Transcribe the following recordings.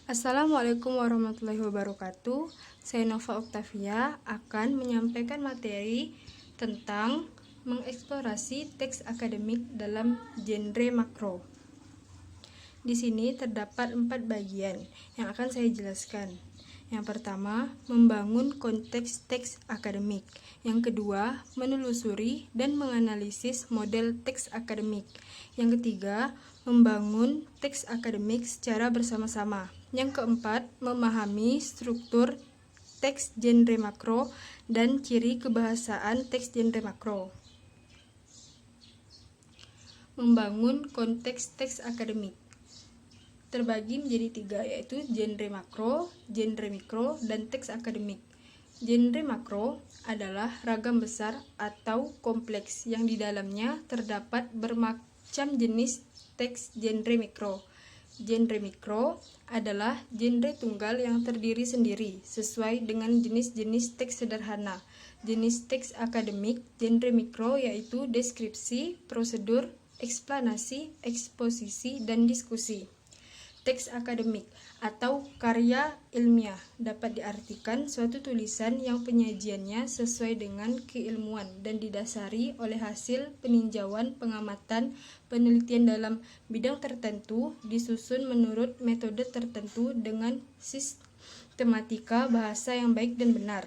Assalamualaikum warahmatullahi wabarakatuh. Saya Nova Oktavia akan menyampaikan materi tentang mengeksplorasi teks akademik dalam genre makro. Di sini terdapat 4 bagian yang akan saya jelaskan. Yang pertama, membangun konteks teks akademik. Yang kedua, menelusuri dan menganalisis model teks akademik. Yang ketiga, membangun teks akademik secara bersama-sama. Yang keempat, memahami struktur teks genre makro dan ciri kebahasaan teks genre makro. Membangun konteks teks akademik terbagi menjadi 3, yaitu genre makro, genre mikro, dan teks akademik. Genre makro adalah ragam besar atau kompleks yang di dalamnya terdapat bermacam jenis teks genre mikro. Genre mikro adalah genre tunggal yang terdiri sendiri sesuai dengan jenis-jenis teks sederhana. Jenis teks akademik genre mikro yaitu deskripsi, prosedur, eksplanasi, eksposisi, dan diskusi. Teks akademik atau karya ilmiah dapat diartikan suatu tulisan yang penyajiannya sesuai dengan keilmuan dan didasari oleh hasil peninjauan, pengamatan, penelitian dalam bidang tertentu, disusun menurut metode tertentu dengan sistematika bahasa yang baik dan benar.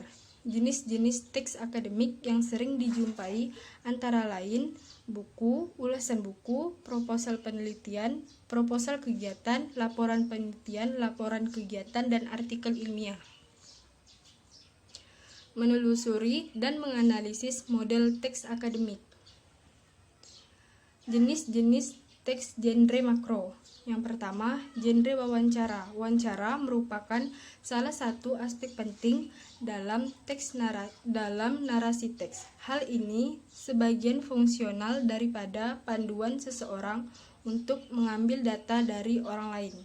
Jenis-jenis teks akademik yang sering dijumpai antara lain buku, ulasan buku, proposal penelitian, proposal kegiatan, laporan penelitian, laporan kegiatan, dan artikel ilmiah. Menelusuri dan menganalisis model teks akademik. Jenis-jenis teks genre makro. Yang pertama, genre wawancara. Wawancara merupakan salah satu aspek penting dalam narasi teks. Hal ini sebagian fungsional daripada panduan seseorang untuk mengambil data dari orang lain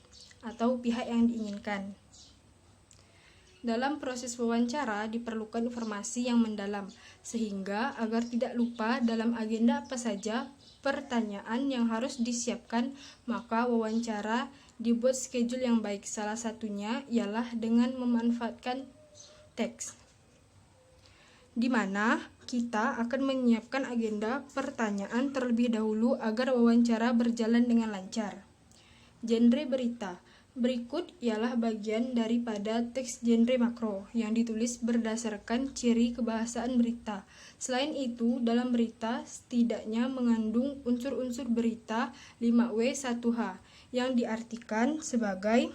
atau pihak yang diinginkan. Dalam proses wawancara diperlukan informasi yang mendalam, sehingga agar tidak lupa dalam agenda apa saja pertanyaan yang harus disiapkan, maka wawancara dibuat schedule yang baik. Salah satunya ialah dengan memanfaatkan teks, di mana kita akan menyiapkan agenda pertanyaan terlebih dahulu agar wawancara berjalan dengan lancar. Genre berita. Berikut ialah bagian daripada teks genre makro yang ditulis berdasarkan ciri kebahasaan berita. Selain itu, dalam berita setidaknya mengandung unsur-unsur berita 5W1H yang diartikan sebagai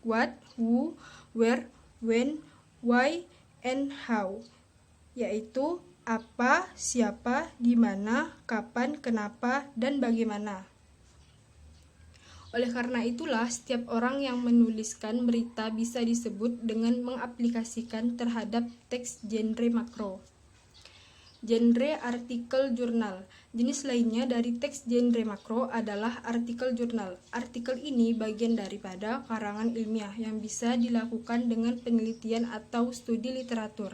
what, who, where, when, why, and how, yaitu apa, siapa, di mana, kapan, kenapa, dan bagaimana. Oleh karena itulah, setiap orang yang menuliskan berita bisa disebut dengan mengaplikasikan terhadap teks genre makro. Genre artikel jurnal. Jenis lainnya dari teks genre makro adalah artikel jurnal. Artikel ini bagian daripada karangan ilmiah yang bisa dilakukan dengan penelitian atau studi literatur.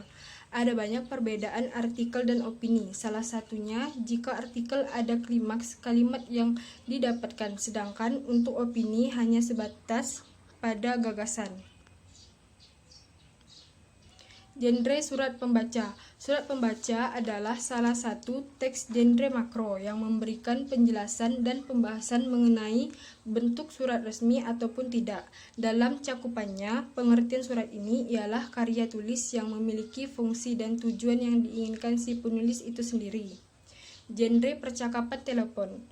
Ada banyak perbedaan artikel dan opini. Salah satunya jika artikel ada klimaks kalimat yang didapatkan, sedangkan untuk opini hanya sebatas pada gagasan. Genre surat pembaca. Surat pembaca adalah salah satu teks genre makro yang memberikan penjelasan dan pembahasan mengenai bentuk surat resmi ataupun tidak. Dalam cakupannya, pengertian surat ini ialah karya tulis yang memiliki fungsi dan tujuan yang diinginkan si penulis itu sendiri. Genre percakapan telepon.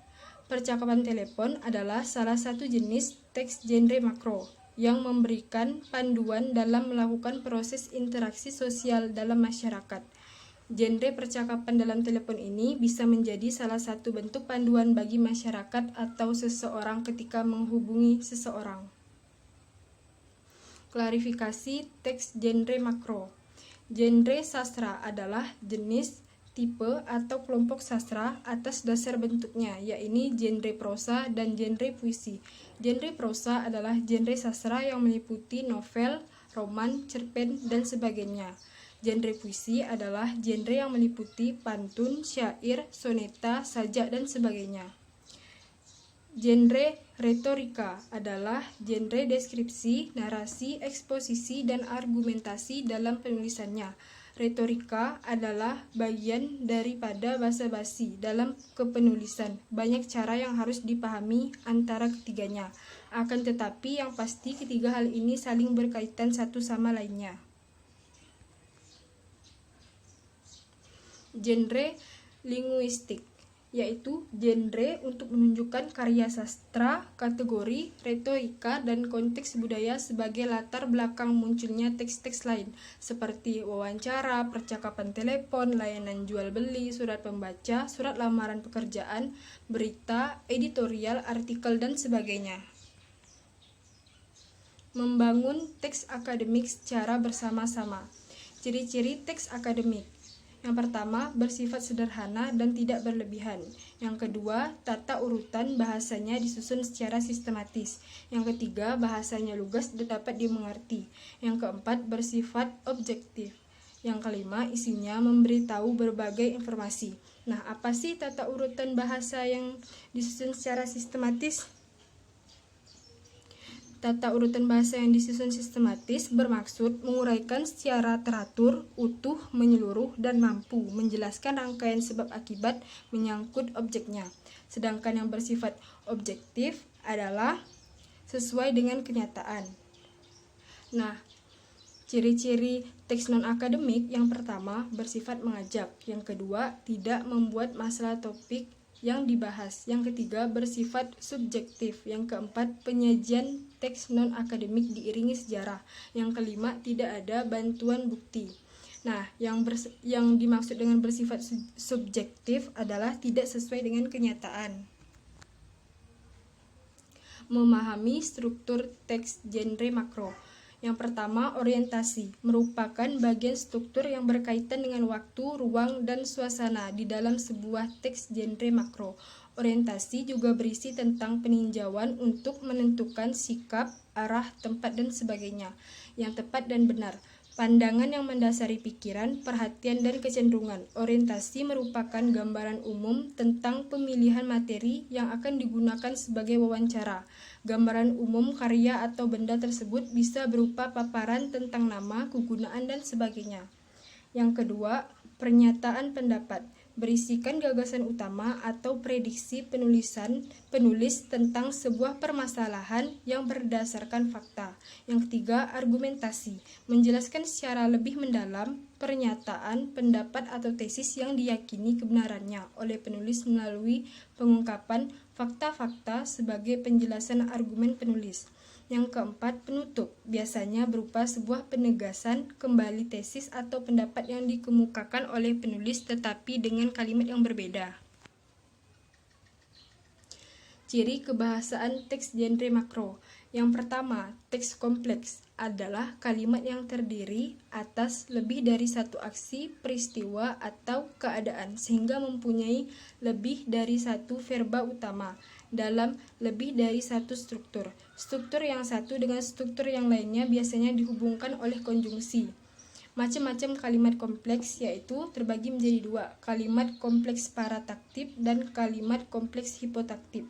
Percakapan telepon adalah salah satu jenis teks genre makro yang memberikan panduan dalam melakukan proses interaksi sosial dalam masyarakat. Genre percakapan dalam telepon ini bisa menjadi salah satu bentuk panduan bagi masyarakat atau seseorang ketika menghubungi seseorang. Klarifikasi teks genre makro. Genre sastra adalah jenis, tipe, atau kelompok sastra atas dasar bentuknya, yaitu genre prosa dan genre puisi. Genre prosa adalah genre sastra yang meliputi novel, roman, cerpen, dan sebagainya. Genre puisi adalah genre yang meliputi pantun, syair, soneta, sajak, dan sebagainya. Genre Retorika adalah genre deskripsi, narasi, eksposisi, dan argumentasi dalam penulisannya. Retorika adalah bagian daripada basa-basi dalam kepenulisan. Banyak cara yang harus dipahami antara ketiganya. Akan tetapi yang pasti ketiga hal ini saling berkaitan satu sama lainnya. Genre linguistik, yaitu genre untuk menunjukkan karya sastra, kategori, retorika, dan konteks budaya sebagai latar belakang munculnya teks-teks lain, seperti wawancara, percakapan telepon, layanan jual-beli, surat pembaca, surat lamaran pekerjaan, berita, editorial, artikel, dan sebagainya. Membangun teks akademik secara bersama-sama. Ciri-ciri teks akademik. Yang pertama, bersifat sederhana dan tidak berlebihan. Yang kedua, tata urutan bahasanya disusun secara sistematis. Yang ketiga, bahasanya lugas dan dapat dimengerti. Yang keempat, bersifat objektif. Yang kelima, isinya memberitahu berbagai informasi. Nah, apa sih tata urutan bahasa yang disusun secara sistematis? Tata urutan bahasa yang disusun sistematis bermaksud menguraikan secara teratur, utuh, menyeluruh, dan mampu menjelaskan rangkaian sebab akibat menyangkut objeknya. Sedangkan yang bersifat objektif adalah sesuai dengan kenyataan. Nah, ciri-ciri teks non-akademik yang pertama bersifat mengajak, yang kedua tidak membuat masalah topik yang dibahas, yang ketiga bersifat subjektif, yang keempat penyajian teks non-akademik diiringi sejarah, yang kelima tidak ada bantuan bukti. Nah, yang dimaksud dengan bersifat subjektif adalah tidak sesuai dengan kenyataan. Memahami struktur teks genre makro. Yang pertama, orientasi merupakan bagian struktur yang berkaitan dengan waktu, ruang, dan suasana di dalam sebuah teks genre makro. Orientasi juga berisi tentang peninjauan untuk menentukan sikap, arah, tempat, dan sebagainya yang tepat dan benar. Pandangan yang mendasari pikiran, perhatian, dan kecenderungan. Orientasi merupakan gambaran umum tentang pemilihan materi yang akan digunakan sebagai wawancara. Gambaran umum karya atau benda tersebut bisa berupa paparan tentang nama, kegunaan, dan sebagainya. Yang kedua, pernyataan pendapat berisikan gagasan utama atau prediksi penulis tentang sebuah permasalahan yang berdasarkan fakta. Yang ketiga, argumentasi menjelaskan secara lebih mendalam pernyataan, pendapat, atau tesis yang diyakini kebenarannya oleh penulis melalui pengungkapan fakta-fakta sebagai penjelasan argumen penulis. Yang keempat, penutup biasanya berupa sebuah penegasan kembali tesis atau pendapat yang dikemukakan oleh penulis tetapi dengan kalimat yang berbeda. Ciri kebahasaan teks genre makro. Yang pertama, teks kompleks adalah kalimat yang terdiri atas lebih dari satu aksi, peristiwa, atau keadaan sehingga mempunyai lebih dari satu verba utama dalam lebih dari satu struktur. Struktur yang satu dengan struktur yang lainnya biasanya dihubungkan oleh konjungsi. Macam-macam kalimat kompleks yaitu terbagi menjadi dua, kalimat kompleks parataktif dan kalimat kompleks hipotaktif.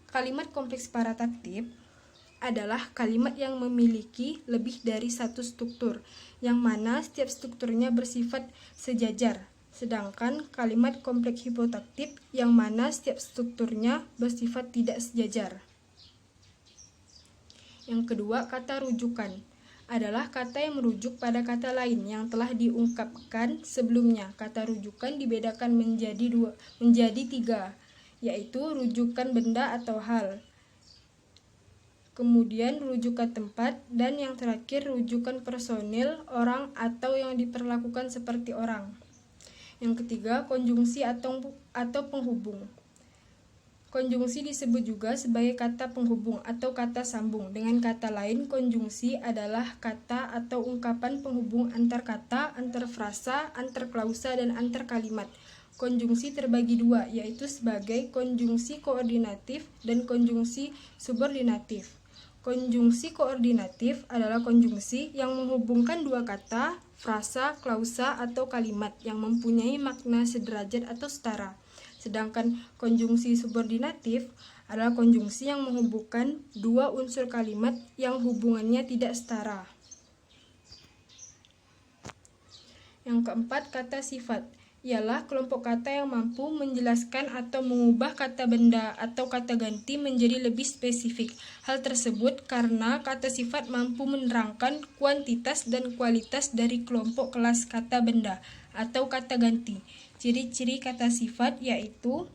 Kalimat kompleks parataktif adalah kalimat yang memiliki lebih dari satu struktur, yang mana setiap strukturnya bersifat sejajar. Sedangkan kalimat kompleks hipotaktif yang mana setiap strukturnya bersifat tidak sejajar. Yang kedua, kata rujukan adalah kata yang merujuk pada kata lain yang telah diungkapkan sebelumnya. Kata rujukan dibedakan menjadi tiga, yaitu rujukan benda atau hal, kemudian rujukan tempat, dan yang terakhir rujukan personil, orang, atau yang diperlakukan seperti orang. Yang ketiga, konjungsi atau penghubung. Konjungsi disebut juga sebagai kata penghubung atau kata sambung. Dengan kata lain, konjungsi adalah kata atau ungkapan penghubung antar kata, antar frasa, antar klausa, dan antar kalimat. Konjungsi terbagi dua, yaitu sebagai konjungsi koordinatif dan konjungsi subordinatif. Konjungsi koordinatif adalah konjungsi yang menghubungkan dua kata, frasa, klausa, atau kalimat yang mempunyai makna sederajat atau setara. Sedangkan konjungsi subordinatif adalah konjungsi yang menghubungkan dua unsur kalimat yang hubungannya tidak setara. Yang keempat, kata sifat ialah kelompok kata yang mampu menjelaskan atau mengubah kata benda atau kata ganti menjadi lebih spesifik. Hal tersebut karena kata sifat mampu menerangkan kuantitas dan kualitas dari kelompok kelas kata benda atau kata ganti. Ciri-ciri kata sifat yaitu: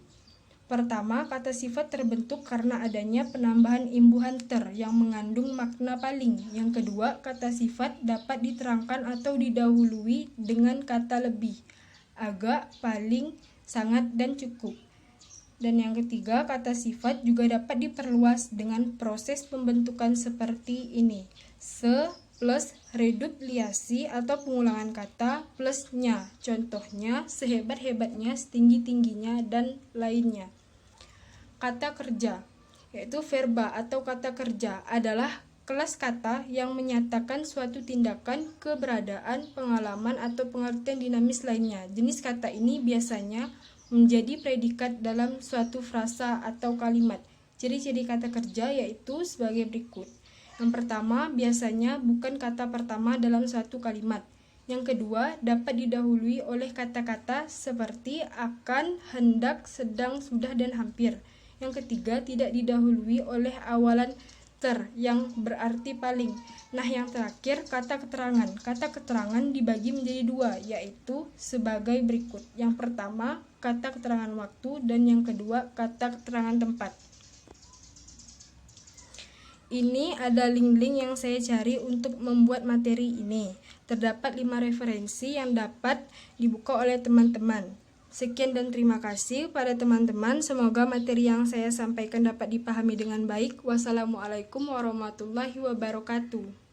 pertama, kata sifat terbentuk karena adanya penambahan imbuhan ter yang mengandung makna paling. Yang kedua, kata sifat dapat diterangkan atau didahului dengan kata lebih, agak, paling, sangat, dan cukup. Dan yang ketiga, kata sifat juga dapat diperluas dengan proses pembentukan seperti ini: se plus redupliasi atau pengulangan kata plus nya. Contohnya, sehebat-hebatnya, setinggi-tingginya, dan lainnya. Kata kerja, yaitu verba atau kata kerja, adalah kelas kata yang menyatakan suatu tindakan, keberadaan, pengalaman, atau pengertian dinamis lainnya. Jenis kata ini biasanya menjadi predikat dalam suatu frasa atau kalimat. Ciri-ciri kata kerja yaitu sebagai berikut. Yang pertama, biasanya bukan kata pertama dalam suatu kalimat. Yang kedua, dapat didahului oleh kata-kata seperti akan, hendak, sedang, sudah, dan hampir. Yang ketiga, tidak didahului oleh awalan ter yang berarti paling. Nah, yang terakhir, kata keterangan. Kata keterangan dibagi menjadi dua, yaitu sebagai berikut. Yang pertama, kata keterangan waktu, dan yang kedua, kata keterangan tempat. Ini ada link-link yang saya cari untuk membuat materi ini. Terdapat 5 referensi yang dapat dibuka oleh teman-teman. Sekian dan terima kasih pada teman-teman. Semoga materi yang saya sampaikan dapat dipahami dengan baik. Wassalamualaikum warahmatullahi wabarakatuh.